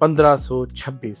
1526,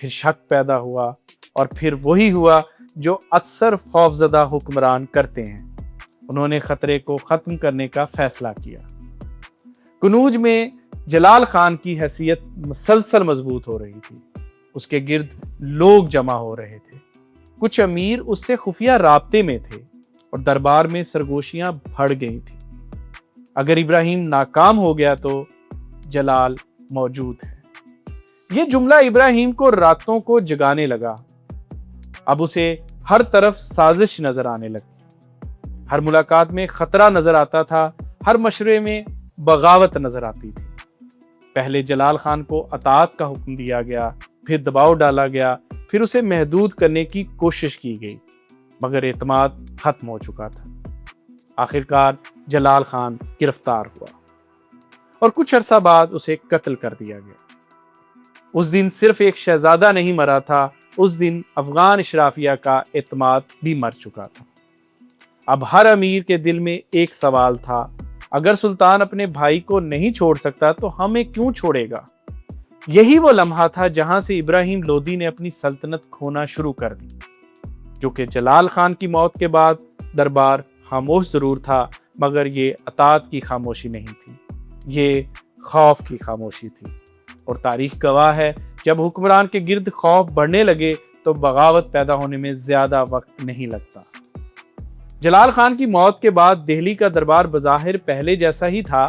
پھر شک پیدا ہوا اور پھر وہی ہوا جو اکثر خوفزدہ حکمران کرتے ہیں، انہوں نے خطرے کو ختم کرنے کا فیصلہ کیا۔ کنوج میں جلال خان کی حیثیت مسلسل مضبوط ہو رہی تھی، اس کے گرد لوگ جمع ہو رہے تھے، کچھ امیر اس سے خفیہ رابطے میں تھے اور دربار میں سرگوشیاں بڑھ گئی تھیں۔ اگر ابراہیم ناکام ہو گیا تو جلال موجود ہے۔ یہ جملہ ابراہیم کو راتوں کو جگانے لگا۔ اب اسے ہر طرف سازش نظر آنے لگی، ہر ملاقات میں خطرہ نظر آتا تھا، ہر مشورے میں بغاوت نظر آتی تھی۔ پہلے جلال خان کو اطاعت کا حکم دیا گیا، پھر دباؤ ڈالا گیا، پھر اسے محدود کرنے کی کوشش کی گئی، مگر اعتماد ختم ہو چکا تھا۔ آخرکار جلال خان گرفتار ہوا اور کچھ عرصہ بعد اسے قتل کر دیا گیا۔ اس دن صرف ایک شہزادہ نہیں مرا تھا، اس دن افغان اشرافیہ کا اعتماد بھی مر چکا تھا۔ اب ہر امیر کے دل میں ایک سوال تھا، اگر سلطان اپنے بھائی کو نہیں چھوڑ سکتا تو ہمیں کیوں چھوڑے گا؟ یہی وہ لمحہ تھا جہاں سے ابراہیم لودھی نے اپنی سلطنت کھونا شروع کر دی۔ جو کہ جلال خان کی موت کے بعد دربار خاموش ضرور تھا، مگر یہ اطاعت کی خاموشی نہیں تھی، یہ خوف کی خاموشی تھی۔ اور تاریخ گواہ ہے، جب حکمران کے گرد خوف بڑھنے لگے تو بغاوت پیدا ہونے میں زیادہ وقت نہیں لگتا۔ جلال خان کی موت کے بعد دہلی کا دربار بظاہر پہلے جیسا ہی تھا،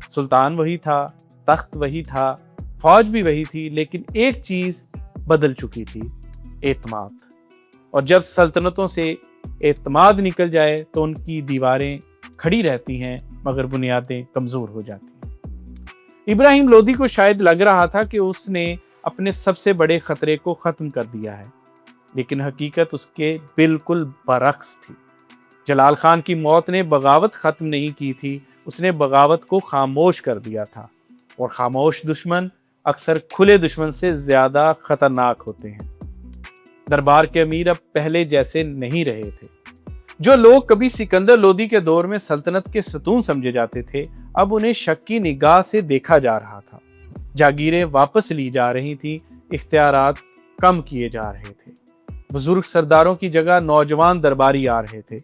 سلطان وہی تھا، تخت وہی تھا، فوج بھی وہی تھی، لیکن ایک چیز بدل چکی تھی، اعتماد۔ اور جب سلطنتوں سے اعتماد نکل جائے تو ان کی دیواریں کھڑی رہتی ہیں مگر بنیادیں کمزور ہو جاتی ہیں۔ ابراہیم لودھی کو شاید لگ رہا تھا کہ اس نے اپنے سب سے بڑے خطرے کو ختم کر دیا ہے، لیکن حقیقت اس کے بالکل برعکس تھی۔ جلال خان کی موت نے بغاوت ختم نہیں کی تھی، اس نے بغاوت کو خاموش کر دیا تھا، اور خاموش دشمن اکثر کھلے دشمن سے زیادہ خطرناک ہوتے ہیں۔ دربار کے امیر اب پہلے جیسے نہیں رہے تھے۔ جو لوگ کبھی سکندر لودھی کے دور میں سلطنت کے ستون سمجھے جاتے تھے، اب انہیں شک کی نگاہ سے دیکھا جا رہا تھا۔ جاگیریں واپس لی جا رہی تھیں، اختیارات کم کیے جا رہے تھے، بزرگ سرداروں کی جگہ نوجوان درباری آ رہے تھے،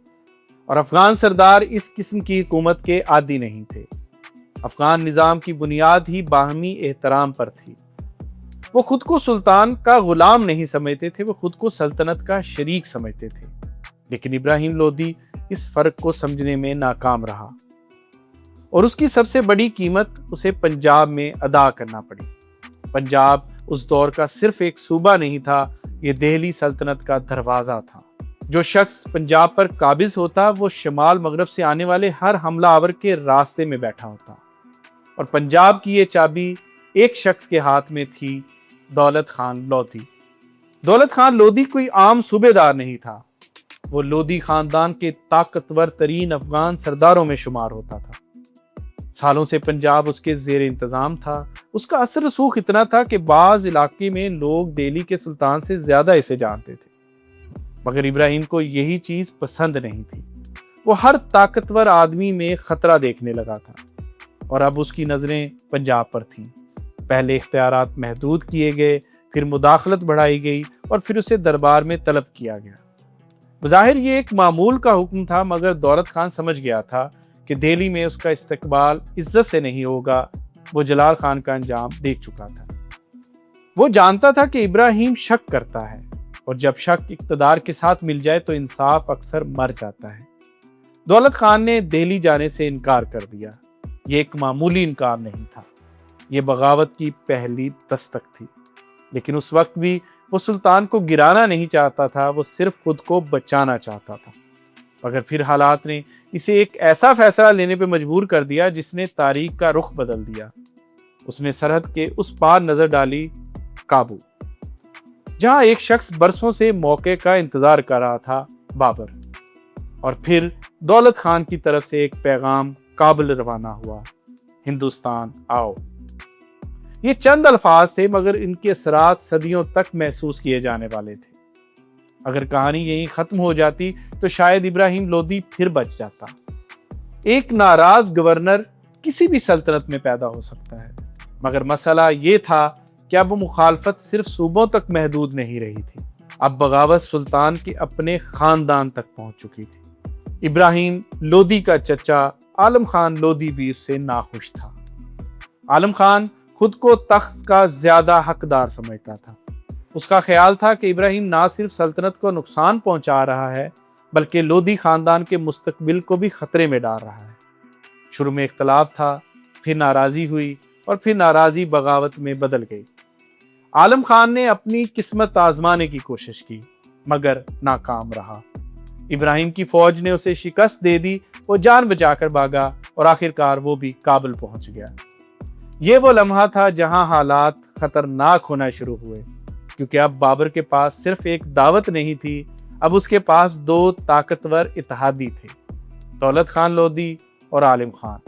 اور افغان سردار اس قسم کی حکومت کے عادی نہیں تھے۔ افغان نظام کی بنیاد ہی باہمی احترام پر تھی۔ وہ خود کو سلطان کا غلام نہیں سمجھتے تھے، وہ خود کو سلطنت کا شریک سمجھتے تھے۔ لیکن ابراہیم لودھی اس فرق کو سمجھنے میں ناکام رہا، اور اس کی سب سے بڑی قیمت اسے پنجاب میں ادا کرنا پڑی۔ پنجاب اس دور کا صرف ایک صوبہ نہیں تھا، یہ دہلی سلطنت کا دروازہ تھا۔ جو شخص پنجاب پر قابض ہوتا وہ شمال مغرب سے آنے والے ہر حملہ آور کے راستے میں بیٹھا ہوتا، اور پنجاب کی یہ چابی ایک شخص کے ہاتھ میں تھی، دولت خان لودھی۔ دولت خان لودھی کوئی عام صوبے دار نہیں تھا، وہ لودھی خاندان کے طاقتور ترین افغان سرداروں میں شمار ہوتا تھا۔ سالوں سے پنجاب اس کے زیر انتظام تھا، اس کا اثر رسوخ اتنا تھا کہ بعض علاقے میں لوگ دہلی کے سلطان سے زیادہ اسے جانتے تھے۔ مگر ابراہیم کو یہی چیز پسند نہیں تھی، وہ ہر طاقتور آدمی میں خطرہ دیکھنے لگا تھا، اور اب اس کی نظریں پنجاب پر تھیں۔ پہلے اختیارات محدود کیے گئے، پھر مداخلت بڑھائی گئی، اور پھر اسے دربار میں طلب کیا گیا۔ بظاہر یہ ایک معمول کا حکم تھا، مگر دولت خان سمجھ گیا تھا کہ دہلی میں اس کا استقبال عزت سے نہیں ہوگا۔ وہ جلال خان کا انجام دیکھ چکا تھا۔ وہ جانتا تھا کہ ابراہیم شک کرتا ہے، اور جب شک اقتدار کے ساتھ مل جائے تو انصاف اکثر مر جاتا ہے۔ دولت خان نے دہلی جانے سے انکار کر دیا۔ یہ ایک معمولی انکار نہیں تھا، یہ بغاوت کی پہلی دستک تھی۔ لیکن اس وقت بھی وہ سلطان کو گرانا نہیں چاہتا تھا، وہ صرف خود کو بچانا چاہتا تھا۔ مگر پھر حالات نے اسے ایک ایسا فیصلہ لینے پہ مجبور کر دیا جس نے تاریخ کا رخ بدل دیا۔ اس نے سرحد کے اس پار نظر ڈالی، کابل، جہاں ایک شخص برسوں سے موقع کا انتظار کر رہا تھا، بابر۔ اور پھر دولت خان کی طرف سے ایک پیغام کابل روانہ ہوا، ہندوستان آؤ۔ یہ چند الفاظ تھے، مگر ان کے اثرات صدیوں تک محسوس کیے جانے والے تھے۔ اگر کہانی یہیں ختم ہو جاتی تو شاید ابراہیم لودھی پھر بچ جاتا۔ ایک ناراض گورنر کسی بھی سلطنت میں پیدا ہو سکتا ہے، مگر مسئلہ یہ تھا کہ اب مخالفت صرف صوبوں تک محدود نہیں رہی تھی، اب بغاوت سلطان کے اپنے خاندان تک پہنچ چکی تھی۔ ابراہیم لودھی کا چچا عالم خان لودھی بھی اس سے ناخوش تھا۔ عالم خان خود کو تخت کا زیادہ حقدار سمجھتا تھا۔ اس کا خیال تھا کہ ابراہیم نہ صرف سلطنت کو نقصان پہنچا رہا ہے بلکہ لودھی خاندان کے مستقبل کو بھی خطرے میں ڈال رہا ہے۔ شروع میں اختلاف تھا، پھر ناراضی ہوئی اور پھر ناراضی بغاوت میں بدل گئی۔ عالم خان نے اپنی قسمت آزمانے کی کوشش کی مگر ناکام رہا۔ ابراہیم کی فوج نے اسے شکست دے دی، وہ جان بچا کر بھاگا اور آخرکار وہ بھی کابل پہنچ گیا۔ یہ وہ لمحہ تھا جہاں حالات خطرناک ہونا شروع ہوئے، کیونکہ اب بابر کے پاس صرف ایک دعوت نہیں تھی، اب اس کے پاس دو طاقتور اتحادی تھے، دولت خان لودھی اور عالم خان۔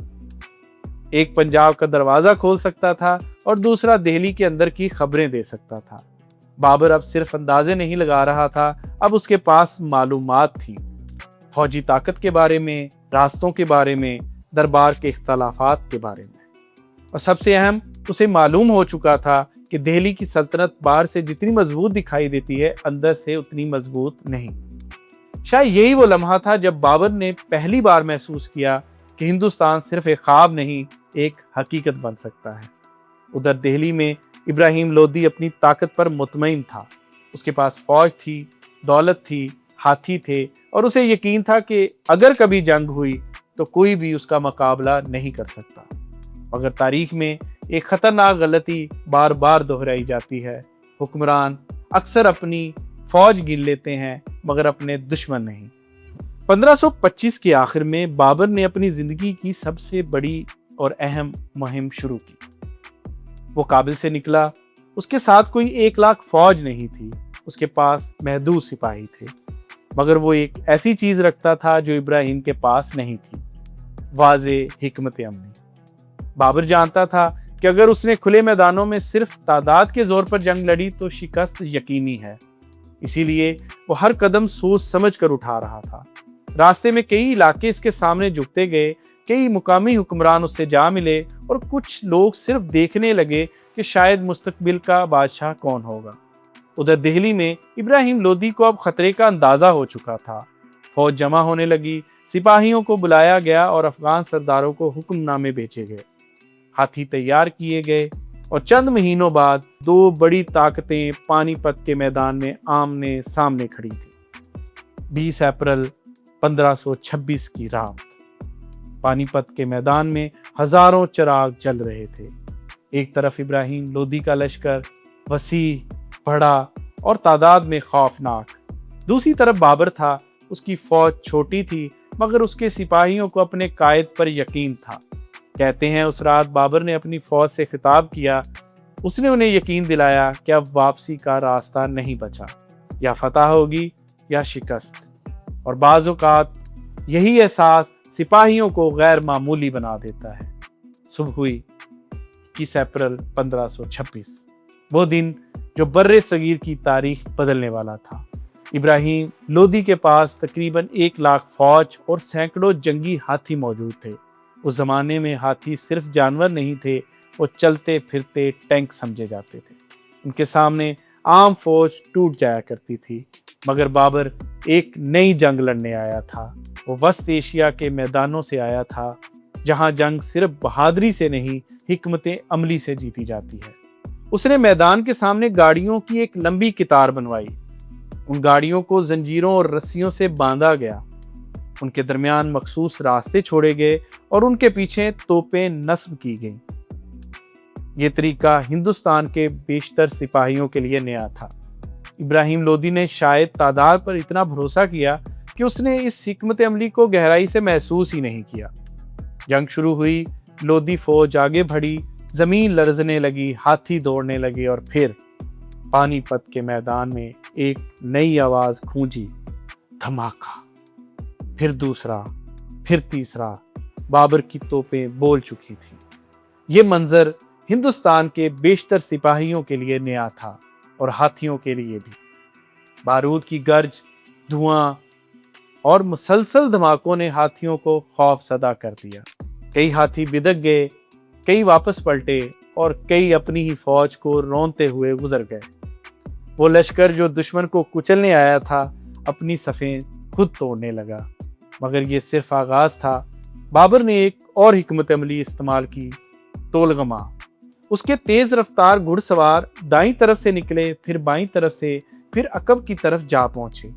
ایک پنجاب کا دروازہ کھول سکتا تھا اور دوسرا دہلی کے اندر کی خبریں دے سکتا تھا۔ بابر اب صرف اندازے نہیں لگا رہا تھا، اب اس کے پاس معلومات تھی، فوجی طاقت کے بارے میں، راستوں کے بارے میں، دربار کے اختلافات کے بارے میں، اور سب سے اہم، اسے معلوم ہو چکا تھا کہ دہلی کی سلطنت باہر سے جتنی مضبوط دکھائی دیتی ہے اندر سے اتنی مضبوط نہیں۔ شاید یہی وہ لمحہ تھا جب بابر نے پہلی بار محسوس کیا کہ ہندوستان صرف ایک خواب نہیں، ایک حقیقت بن سکتا ہے۔ ادھر دہلی میں ابراہیم لودھی اپنی طاقت پر مطمئن تھا، اس کے پاس فوج تھی، دولت تھی، ہاتھی تھے، اور اسے یقین تھا کہ اگر کبھی جنگ ہوئی تو کوئی بھی اس کا مقابلہ نہیں کر سکتا۔ مگر تاریخ میں ایک خطرناک غلطی بار بار دہرائی جاتی ہے، حکمران اکثر اپنی فوج گن لیتے ہیں مگر اپنے دشمن نہیں۔ 1525 کے آخر میں بابر نے اپنی زندگی کی سب سے بڑی اور اہم مہم شروع کی۔ وہ کابل سے نکلا، اس کے ساتھ کوئی 1,00,000 فوج نہیں تھی، اس کے پاس محدود سپاہی تھے، مگر وہ ایک ایسی چیز رکھتا تھا جو ابراہیم کے پاس نہیں تھی، واضح حکمت عملی۔ بابر جانتا تھا کہ اگر اس نے کھلے میدانوں میں صرف تعداد کے زور پر جنگ لڑی تو شکست یقینی ہے، اسی لیے وہ ہر قدم سوچ سمجھ کر اٹھا رہا تھا۔ راستے میں کئی علاقے اس کے سامنے جھکتے گئے، کئی مقامی حکمران اس سے جا ملے اور کچھ لوگ صرف دیکھنے لگے کہ شاید مستقبل کا بادشاہ کون ہوگا۔ ادھر دہلی میں ابراہیم لودھی کو اب خطرے کا اندازہ ہو چکا تھا، فوج جمع ہونے لگی، سپاہیوں کو بلایا گیا اور افغان سرداروں کو حکم نامے بھیجے گئے، ہاتھی تیار کیے گئے، اور چند مہینوں بعد دو بڑی طاقتیں پانی پت کے میدان میں آمنے سامنے کھڑی تھیں۔ 20 اپریل 1526 کی رات پانی پت کے میدان میں ہزاروں چراغ جل رہے تھے۔ ایک طرف ابراہیم لودھی کا لشکر وسیع، بڑا اور تعداد میں خوفناک، دوسری طرف بابر تھا، اس کی فوج چھوٹی تھی مگر اس کے سپاہیوں کو اپنے قائد پر یقین تھا۔ کہتے ہیں اس رات بابر نے اپنی فوج سے خطاب کیا، اس نے انہیں یقین دلایا کہ اب واپسی کا راستہ نہیں بچا، یا فتح ہوگی یا شکست، اور بعض اوقات یہی احساس سپاہیوں کو غیر معمولی بنا دیتا ہے۔ صبح ہوئی 21 اپریل 1526، وہ دن جو بر صغیر کی تاریخ بدلنے والا تھا۔ ابراہیم لودھی کے پاس تقریباً 1,00,000 فوج اور سینکڑوں جنگی ہاتھی موجود تھے۔ اس زمانے میں ہاتھی صرف جانور نہیں تھے، وہ چلتے پھرتے ٹینک سمجھے جاتے تھے۔ ان کے سامنے عام فوج ٹوٹ جایا کرتی تھی، مگر بابر ایک نئی جنگ لڑنے آیا تھا۔ وہ وسط ایشیا کے میدانوں سے آیا تھا، جہاں جنگ صرف بہادری سے نہیں، حکمت عملی سے جیتی جاتی ہے۔ اس نے میدان کے سامنے گاڑیوں کی ایک لمبی قطار بنوائی، ان گاڑیوں کو زنجیروں اور رسیوں سے باندھا گیا، ان کے درمیان مخصوص راستے چھوڑے گئے اور ان کے پیچھے توپیں نصب کی گئیں۔ یہ طریقہ ہندوستان کے بیشتر سپاہیوں کے لیے نیا تھا۔ ابراہیم لودھی نے شاید تعداد پر اتنا بھروسہ کیا کہ اس نے اس حکمت عملی کو گہرائی سے محسوس ہی نہیں کیا۔ جنگ شروع ہوئی، لودھی فوج آگے بڑھی، زمین لرزنے لگی، ہاتھی دوڑنے لگے، اور پھر پانی پت کے میدان میں ایک نئی آواز گونجی، دھماکہ۔ پھر دوسرا، پھر تیسرا، بابر کی توپیں بول چکی تھیں۔ یہ منظر ہندوستان کے بیشتر سپاہیوں کے لیے نیا تھا اور ہاتھیوں کے لیے بھی۔ بارود کی گرج، دھواں اور مسلسل دھماکوں نے ہاتھیوں کو خوف زدہ کر دیا۔ کئی ہاتھی بدک گئے، کئی واپس پلٹے اور کئی اپنی ہی فوج کو رونتے ہوئے گزر گئے۔ وہ لشکر جو دشمن کو کچلنے آیا تھا اپنی صفیں خود توڑنے لگا، مگر یہ صرف آغاز تھا۔ بابر نے ایک اور حکمت عملی استعمال کی، تولغما۔ اس کے تیز رفتار گھڑ سوار دائیں طرف سے نکلے، پھر بائیں طرف سے، پھر عقب کی طرف جا پہنچے۔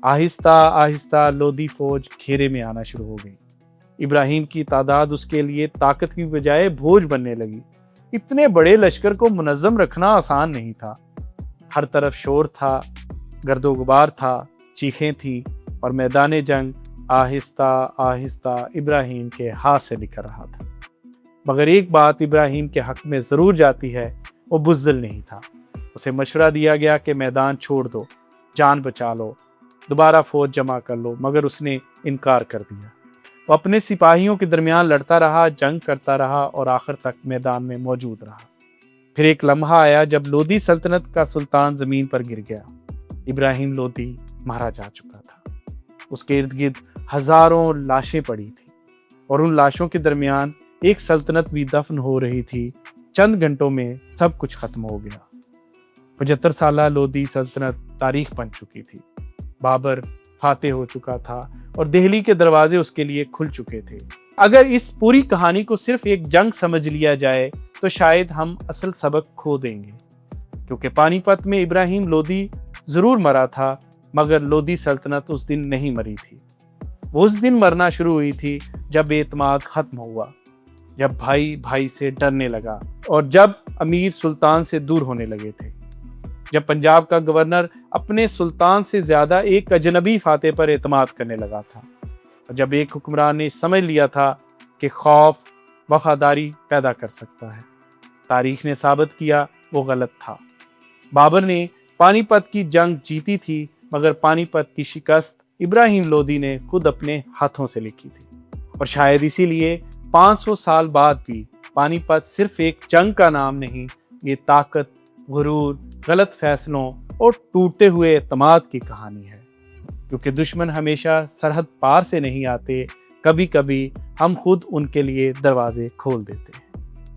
آہستہ آہستہ لودھی فوج گھیرے میں آنا شروع ہو گئی۔ ابراہیم کی تعداد اس کے لیے طاقت کی بجائے بوجھ بننے لگی۔ اتنے بڑے لشکر کو منظم رکھنا آسان نہیں تھا۔ ہر طرف شور تھا، گرد و غبار تھا، چیخیں تھیں، اور میدان جنگ آہستہ آہستہ ابراہیم کے ہاتھ سے نکل رہا تھا۔ مگر ایک بات ابراہیم کے حق میں ضرور جاتی ہے، وہ بزدل نہیں تھا۔ اسے مشورہ دیا گیا کہ میدان چھوڑ دو، جان بچا لو، دوبارہ فوج جمع کر لو، مگر اس نے انکار کر دیا۔ وہ اپنے سپاہیوں کے درمیان لڑتا رہا، جنگ کرتا رہا اور آخر تک میدان میں موجود رہا۔ پھر ایک لمحہ آیا جب لودھی سلطنت کا سلطان زمین پر گر گیا۔ ابراہیم لودھی مارا جا چکا تھا۔ اس کے ارد گرد ہزاروں لاشیں پڑی تھیں، اور ان لاشوں کے درمیان ایک سلطنت بھی دفن ہو رہی تھی۔ چند گھنٹوں میں سب کچھ ختم ہو گیا۔ 75 سالہ لودھی سلطنت تاریخ بن چکی تھی۔ بابر فاتح ہو چکا تھا اور دہلی کے دروازے اس کے لیے کھل چکے تھے۔ اگر اس پوری کہانی کو صرف ایک جنگ سمجھ لیا جائے تو شاید ہم اصل سبق کھو دیں گے، کیونکہ پانی پت میں ابراہیم لودھی ضرور مرا تھا، مگر لودھی سلطنت اس دن نہیں مری تھی۔ وہ اس دن مرنا شروع ہوئی تھی جب اعتماد ختم ہوا، جب بھائی بھائی سے ڈرنے لگا، اور جب امیر سلطان سے دور ہونے لگے تھے، جب پنجاب کا گورنر اپنے سلطان سے زیادہ ایک اجنبی فاتح پر اعتماد کرنے لگا تھا، اور جب ایک حکمران نے سمجھ لیا تھا کہ خوف وفاداری پیدا کر سکتا ہے۔ تاریخ نے ثابت کیا وہ غلط تھا۔ بابر نے پانی پت کی جنگ جیتی تھی، مگر پانی پت کی شکست ابراہیم لودھی نے خود اپنے ہاتھوں سے لکھی تھی، اور شاید اسی لیے 500 سال بعد بھی پانی پت صرف ایک جنگ کا نام نہیں، یہ طاقت، غرور، غلط فیصلوں اور ٹوٹتے ہوئے اعتماد کی کہانی ہے۔ کیونکہ دشمن ہمیشہ سرحد پار سے نہیں آتے، کبھی کبھی ہم خود ان کے لیے دروازے کھول دیتے ہیں۔